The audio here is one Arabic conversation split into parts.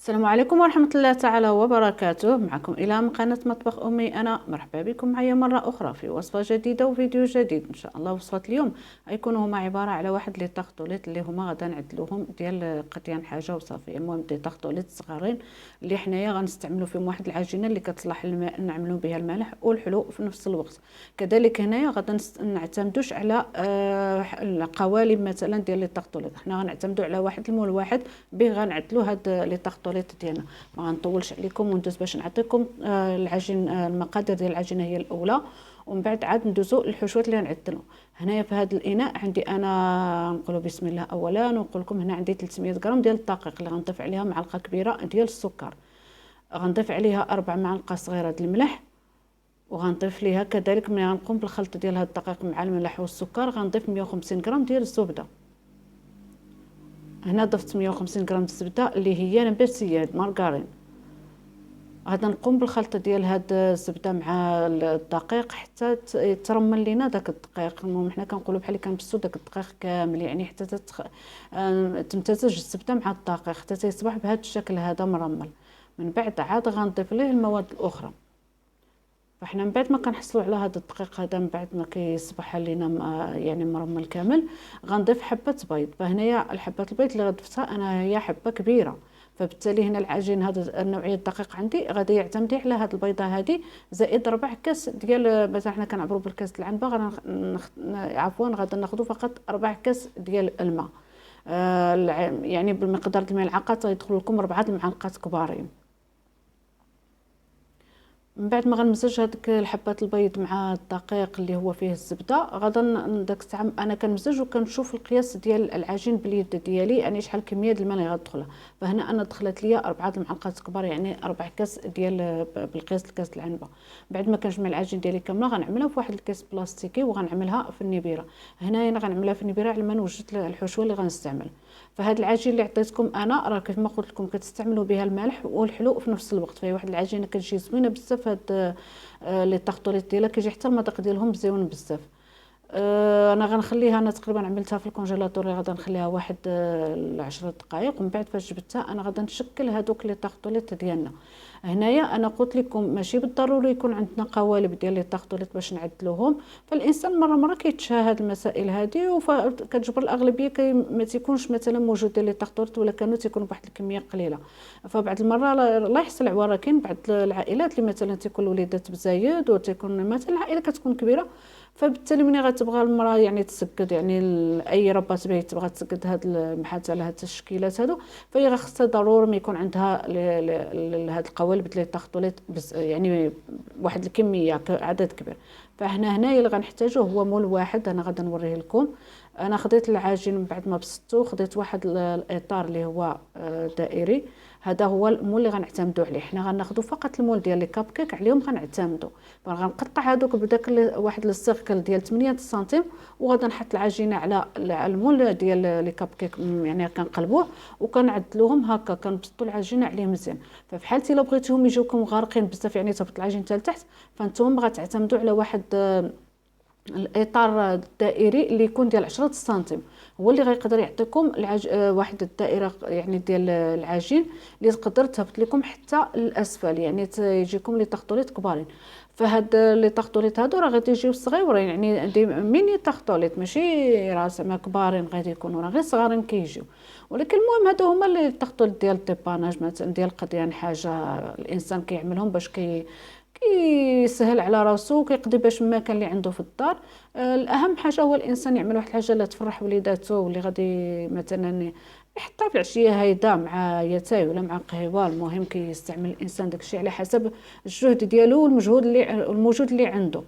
السلام عليكم ورحمة الله تعالى وبركاته. معكم إلهام قناة مطبخ أمي. أنا مرحبا بكم معايا مرة أخرى في وصفة جديدة وفيديو جديد إن شاء الله. وصفة اليوم غيكونوا هما عبارة على واحد لي طاغطوليط اللي هما غادا نعدلوهم ديال قطيان حاجة وصافي. المهم دي طاغطوليط صغارين اللي حنايا غنستعملوا فيهم واحد العجينة اللي كتصلح نعملوا بها الملح والحلو في نفس الوقت. كذلك هنايا غادا نعتمدوش على القوالب مثلا ديال لي طاغطوليط، حنا غنعتمدوا على واحد المول واحد به غنعدلوا هاد لي طاغطوليط ديالنا. ما غنطولش عليكم وندوز باش نعطيكم العجين، المقادير ديال العجينه هي الاولى، ومن بعد عاد ندوزو للحشوات اللي غنعدلو. هنايا في هذا الاناء عندي انا نقولوا بسم الله اولا، ونقول لكم هنا عندي 300 غرام ديال الدقيق اللي غنضيف عليها معلقه كبيره ديال السكر، غنضيف عليها 4 معالق صغيره ديال الملح، وغنضيف ليها كذلك ملي غنقوم بالخلط ديال هذا الدقيق مع الملح والسكر غنضيف 150 غرام ديال الزبده. هنا ضفت 150 غرام الزبده اللي هي نباتيه مارغرين. غادا نقوم بالخلطه ديال هاد الزبده مع الدقيق حتى يترمل لينا داك الدقيق. المهم حنا كنقولوا بحال كنبسوا داك الدقيق كامل، يعني حتى تمتزج الزبده مع الدقيق حتى تصبح بهذا الشكل هذا مرمل. من بعد عاد غنضيف ليه المواد الاخرى. فاحنا من بعد ما كنحصلوا على هذا الدقيق هذا، من بعد ما كيصبح لينا يعني مرمل كامل، غنضيف حبه بيض. فهنايا الحبه البيض اللي غضفتها انا هي حبه كبيره، فبالتالي هنا العجين هذا النوعيه الدقيق عندي غادي يعتمد على هذه البيضه هذه زائد 4 كاس ديال، مثلا حنا كنعبروا بالكاس العنبه عفوا غادي ناخذوا فقط 4 كاس ديال الماء. يعني بالمقدار الملعقه غيدخل لكم 4 المعالق كبارين. من بعد ما غنمزج هذيك الحبات البيض مع الدقيق اللي هو فيه الزبده، غادا داك الساعه انا كنمزج وكنشوف القياس ديال العجين باليد ديالي، يعني شحال كميه الماء اللي غتدخلها. فهنا انا دخلت ليا 4 المعالق كبار، يعني 4 كاس ديال بالقياس الكاس العنبه. بعد ما كنجمع العجين ديالي كامله غنعملها في واحد الكاس بلاستيكي وغنعملها في النبيره. هنا انا غنعملها في النبيره على ما نوجد الحشوه اللي غنستعمل. فهاد العجين اللي عطيتكم انا راه كيف ما قلت لكم كتستعملوا بها الملح والحلو في نفس الوقت، فهي واحد العجينه كتجي زوينه بزاف. هاد لي طاغطوليط ديالها كيجي حتى المذاق ديالهم مزيون بزاف. انا غنخليها، انا تقريبا عملتها في الكونجيلاتور، غادا نخليها واحد 10 دقائق. ومن بعد فاش جبتها انا غادا نشكل هذوك لي طاغطوليط ديالنا. هنايا انا قلت لكم ماشي بالضروري يكون عندنا قوالب ديال لي طاغطوليط باش نعدلوهم، فالانسان مره كيتشاهد المسائل هذه وكتجبر الاغلبيه ما تيكونش مثلا موجود لي طاغطوليط، ولا كانوا تيكونوا بواحد الكميه قليله. فبعض المره الله يحسن العوار، كاين بعض العائلات اللي مثلا تيكون الوليدات بزايد وتيكون مثلا العائله كتكون كبيره، فبالتالي ملي غتبغى المراه يعني تسكد، يعني اي ربات بيت تبغى تسكد هاد المحات على هاد التشكيلات هادو، فهي خصها ضروري ما يكون عندها هاد القوالب ديال الطاغطوليط يعني واحد الكميه عدد كبير. فهنايا اللي غنحتاجو هو مول واحد، انا غادا نوريه لكم. انا خديت العجين من بعد ما بسطته، خديت واحد الاطار اللي هو دائري، هذا هو المول اللي غنعتمدوا عليه. حنا غناخذوا فقط المول ديال لي كاب كيك عليهم غنعتمدوا. فغنقطع هذوك بداك واحد السيركل ديال 8 سنتيم، وغادا نحط العجينه على المول ديال لي كاب كيك، يعني كنقلبوه وكنعدلوهم هكا، كنبسطوا العجينه عليه مزيان. ففي حالتي الا بغيتوهم يجيوكم غارقين بزاف، يعني تهبط العجين حتى لتحت، فانتم غتعتمدوا على واحد الاطار الدائري اللي يكون ديال 10 سنتيم، هو اللي غيقدر يعطيكم واحد الدائره يعني ديال العجين اللي تقدر تهبط لكم حتى الاسفل، يعني تيجيكم لي طاغطوليط كبارين. فهاد لي طاغطوليط هادو راه غادي يجيو صغيورين، يعني ميني طاغطوليط، ماشي راه زعما كبارين غادي يكونوا، راه غير صغارين كيجيو. ولكن المهم هادو هما لي طاغطوليط ديال الديباناج مثلا ديال قضيان حاجه الانسان كيعملهم باش كيسهل على راسو وكيقضي باش ما كان اللي عنده في الدار. الاهم حاجه هو الانسان يعمل واحد الحاجه اللي تفرح وليداتو، واللي غادي مثلا يحطها في العشيه هيدا مع ياتاي ولا مع قهوه. المهم كيستعمل الانسان داكشي على حسب الجهد ديالو والمجهود اللي الموجود اللي عنده.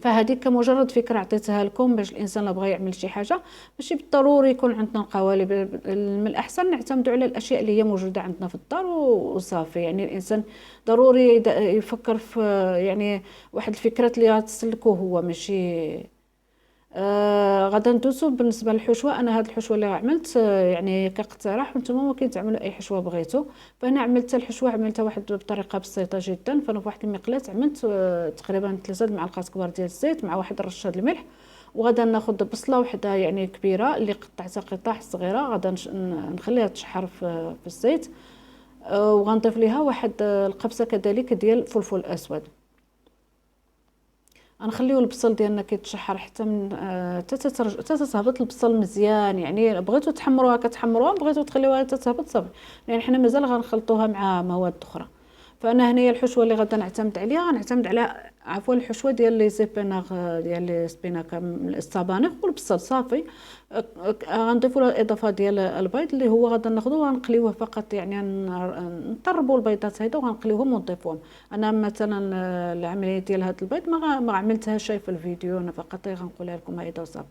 فهذيك كمجرد فكره عطيتها لكم باش الانسان لا بغى يعمل شي حاجه ماشي بالضروري يكون عندنا القوالب. من الاحسن نعتمدوا على الاشياء اللي هي موجوده عندنا في الدار وصافي. يعني الانسان ضروري يفكر في يعني واحد الفكرات اللي غتسلكوه هو ماشي. غادا ندوزو بالنسبه للحشوه. انا هاد الحشوه اللي عملت يعني كاقتراح، وانتم ممكن تعملوا اي حشوه بغيتو. فانا عملت الحشوه عملتها واحد بطريقه بسيطه جدا. فانا في واحد المقلاة عملت تقريبا 3 معالق كبار ديال الزيت مع واحد الرشه د الملح. وغادا ناخذ بصله وحده يعني كبيره اللي قطعتها قطع صغيره، غادا نخليها تشحر في الزيت. وغنضيف ليها واحد القبصه كذلك ديال فلفل اسود. غنخليو البصل ديالنا كيتشحر حتى من حتى تهبط البصل مزيان. يعني بغيتو تحمروها كتحمروها، بغيتو تخليوها حتى تهبط صافي، لان حنا مازال غنخلطوها مع مواد اخرى. فانا هنايا الحشوه اللي غادا نعتمد عليها، غنعتمد على الحشوه ديال لي زيبيناغ ديال لي سبيناك، السبانخ والبصل صافي. غنضيفوا له الاضافه ديال البيض اللي هو غادا ناخذوه ونقليوه فقط. يعني نطربوا البيضات هيدا وغنقليوهم ونضيفوهم. انا مثلا العمليه ديال هذا البيض ما عملتهاش في الفيديو، انا فقط غنقولها لكم هيدا وصافي.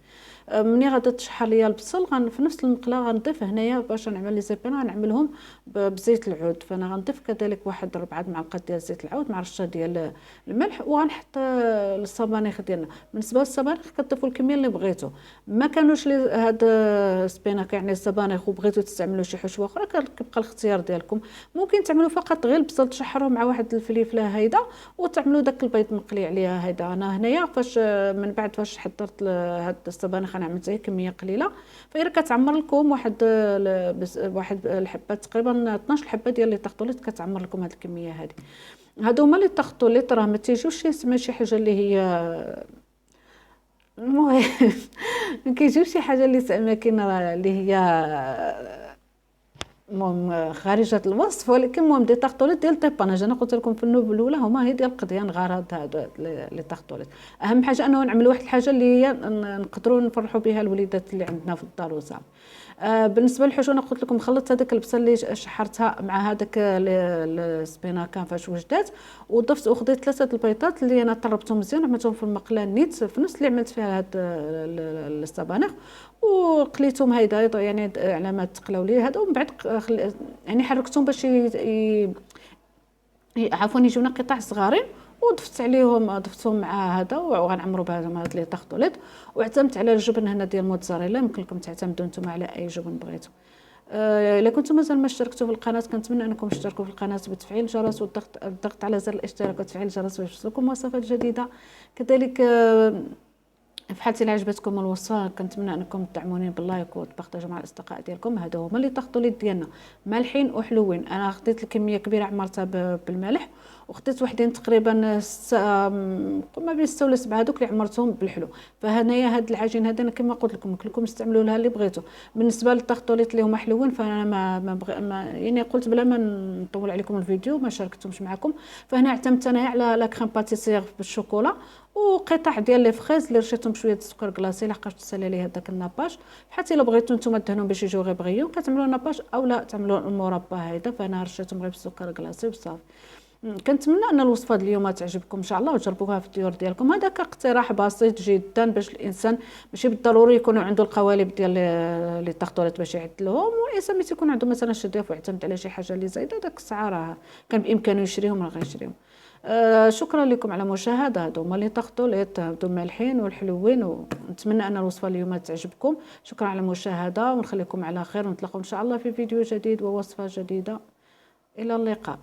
ملي غادا تشحر ليا البصل في نفس المقله غنضيف هنايا باش نعمل لي زيبينا، غنعملهم بزيت العود. فانا غنضيف كذلك واحد 4 معالق ديال زيت العود مع رشه ديال الملح، وغنحط الصبانخ ديالنا. بالنسبه للصبانخ كتضيفوا الكميه اللي بغيتو. ما كانوش هاد السبيناك يعني الصبانخ وبغيتو تستعملوا شي حشوه اخرى كيبقى الاختيار ديالكم. ممكن تعملوا فقط غير البصل تشحروه مع واحد الفليفله هيدا وتعملوا داك البيض مقلي عليها هيدا. انا هنايا فاش من بعد فاش حضرت هاد الصبانخ انا عملت غير كميه قليله. فإلا كتعمر لكم واحد الحبه تقريبا 12 حبه ديال لي طاغطوليط كتعمر لكم هاد الكميه هذه. هادو هما لي طاغطوليط، راه ما تيجيوش زعما شي حاجه اللي هي المهم ما كيجيوش شي حاجه اللي زعما كاينه اللي هي المهم خارجه الوصف، ولكن المهم دي طاغطوليط ديال طيباناج. انا قلت لكم في النوب الاولى هما هي ديال القضيان غرض هادو لي طاغطوليط. اهم حاجه انه نعمل واحد الحاجه اللي هي نقدروا نفرحوا بها الوليدات اللي عندنا في الدار وصافي. بالنسبه للحشوه انا قلت لكم خلطت هذاك البصل اللي شحرتها مع هذاك السبيناكا فاش وجدات، وضفت وخديت 3 البيضات اللي انا طربتهم مزيان عملتهم في المقله نيت في نفس اللي عملت فيها هاد السبانخ، وقليتهم هيدا يعني على ما تقلاو لي هذا. ومن بعد يعني حركتهم باش عفوا يجونا قطع صغارين، ضفتهم مع هذا وغنعمروا بها هاد لي طاغطوليط. واعتمدت على الجبن هنا ديال موتزاريلا، يمكن لكم تعتمدوا نتوما على اي جبن بغيتو. الا كنتم مازال ما اشتركتوا في القناه كنتمنى انكم تشتركوا في القناه بتفعيل الجرس والضغط على زر الاشتراك وتفعيل الجرس باش توصلكم وصفات جديده. كذلك فحالتي عجبتكم الوصفه كنتمنى انكم تدعموني باللايك وتبارطاجوا مع الاصدقاء ديالكم. هادو هما لي طاغطوليط ديالنا مالحين وحلوين. انا خديت الكميه كبيره عمرتها بالملح، وخديت وحدين تقريبا ما بين 6 ولا 7 هذوك اللي عمرتهم بالحلو. فهنايا هاد العجين هذا انا كما قلت لكم كلكم استعملوا لها اللي بغيتو. بالنسبه للطاغطوليط اللي هما حلوين فانا ما يعني قلت بلا ما نطول عليكم الفيديو ما شاركتهمش معكم. فهنا اعتمدت انا على لا كريم باتيسير بالشوكولا وقطع ديال لي فريز اللي رشيتهم بشويه السكر كلاصي لحقاش تسالي ليه هذاك الناباج. حتى الا بغيتو نتوما دهنوهم باش يجيو غير بغيون كتعملوا ناباج او لا تعملوا المربى هيدا. فانا رشيتهم غير بالسكر كلاصي وصافي. كنتمنى ان الوصفه اليوم تعجبكم ان شاء الله وجربوها في الديور ديالكم. هذا كاقتراح بسيط جدا باش الانسان ماشي بالضروري يكونوا عنده القوالب ديال لي طاغطوليط باش يعدلهم، والانسان ملي يكون عنده مثلا شي ضيف ويعتمد على شي حاجه اللي زايده داك الساعه راه كان بامكانه يشريهم راه غيشريهم. شكرا لكم على المشاهده. هادو هما لي طاغطوليط هادو مالحين والحلوين، ونتمنى ان الوصفه اليوم تعجبكم. شكرا على المشاهده ونخليكم على خير ونتلاقاو ان شاء الله في فيديو جديد ووصفه جديده. الى اللقاء.